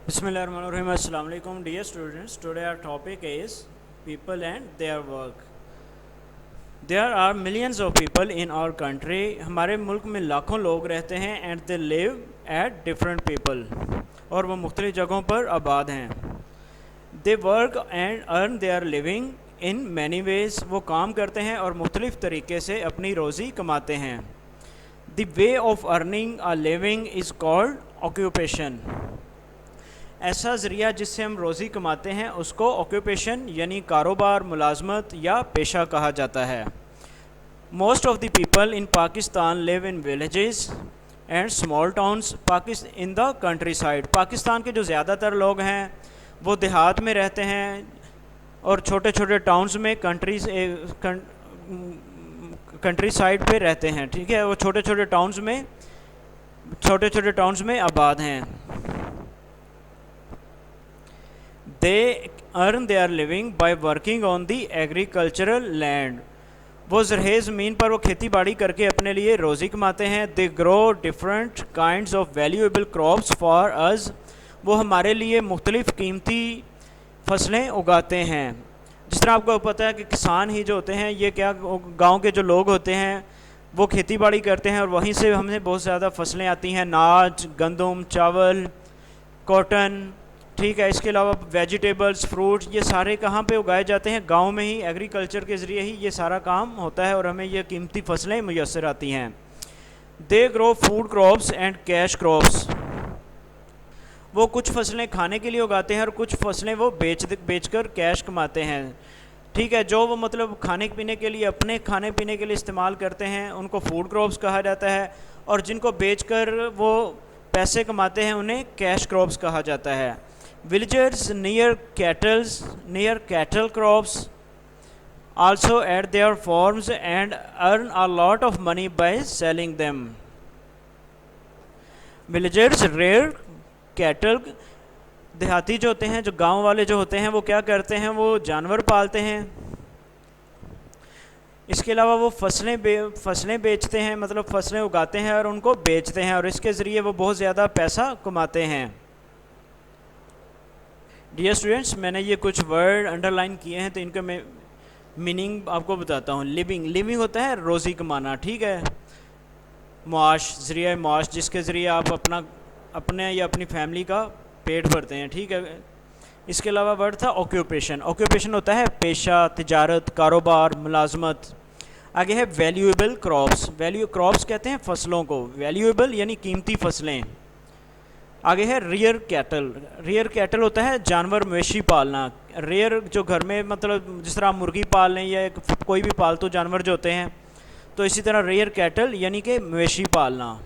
Bismillahirrahmanirrahim. Assalamu alaikum, dear students. Today our topic is people and their work. There are millions of people in our country. हमारे मुल्क में लाखों लोग रहते हैं and they live at different people. और वो मुख्तलिफ जगहों पर आबाद हैं. They work and earn their living in many ways. वो काम करते हैं और मुख्तलिफ तरीके से अपनी रोज़ी कमाते हैं. The way of earning a living is called occupation. ऐसा ज़रिया जिससे हम रोज़ी कमाते हैं उसको ऑक्यूपेशन यानी कारोबार, मुलाजमत या पेशा कहा जाता है. Most of the people in Pakistan live in villages and small towns in the country side. Pakistan के जो ज़्यादातर लोग हैं वो देहात में रहते हैं और छोटे छोटे टाउन्स में कंट्री साइड पे रहते हैं. ठीक है, वो छोटे छोटे टाउन्स में आबाद हैं. They earn their living by working on the agricultural land. वो ज़रहे ज़मीन पर वो खेती बाड़ी करके अपने लिए रोज़ी कमाते हैं. They grow different kinds of valuable crops for us. वो हमारे लिए मुख्तलिफ़ कीमती फसलें उगाते हैं. जिस तरह आपको पता है कि किसान ही जो होते हैं ये गांव के जो लोग होते हैं वो खेती बाड़ी करते हैं और वहीं से हमें बहुत ज़्यादा फसलें आती हैं. अनाज, गंदम, चावल, कॉटन. ठीक है, इसके अलावा वेजिटेबल्स, फ्रूट्स, ये सारे कहाँ पे उगाए जाते हैं? गांव में ही. एग्रीकल्चर के ज़रिए ही ये सारा काम होता है और हमें ये कीमती फसलें मुयस्सर आती हैं. They grow food crops and cash crops. वो कुछ फसलें खाने के लिए उगाते हैं और कुछ फसलें वो बेचकर कैश कमाते हैं. ठीक है, जो वो मतलब खाने पीने के लिए अपने खाने पीने के लिए इस्तेमाल करते हैं उनको फूड क्रॉप्स कहा जाता है और जिनको बेचकर वो पैसे कमाते हैं उन्हें कैश क्रॉप्स कहा जाता है. Villagers near cattle crops also add their farms and earn a lot of money by selling them. Villagers rear cattle. देहाती जो होते हैं, जो गांव वाले जो होते हैं वो क्या करते हैं? वो जानवर पालते हैं. इसके अलावा वो फसलें बेचते हैं, मतलब फसलें उगाते हैं और उनको बेचते हैं और इसके ज़रिए वो बहुत ज़्यादा पैसा कमाते हैं. डियर स्टूडेंट्स, मैंने ये कुछ वर्ड अंडरलाइन किए हैं तो इनका मैं मीनिंग आपको बताता हूँ. लिविंग होता है रोज़ी कमाना. ठीक है, ज़रिया माश जिसके ज़रिए आप अपने या अपनी फैमिली का पेट भरते हैं. ठीक है, इसके अलावा वर्ड था ऑक्यूपेशन होता है पेशा, तिजारत, कारोबार, मुलाजमत. आगे है वैल्यूएबल क्रॉप्स. क्रॉप्स कहते हैं फसलों को, वैल्यूएबल यानी कीमती फसलें. आगे है रियर कैटल होता है जानवर मवेशी पालना. रियर जो घर में मतलब जिस तरह आप मुर्गी पाल लें या कोई भी पालतू जानवर जो होते हैं, तो इसी तरह रियर कैटल यानी कि मवेशी पालना.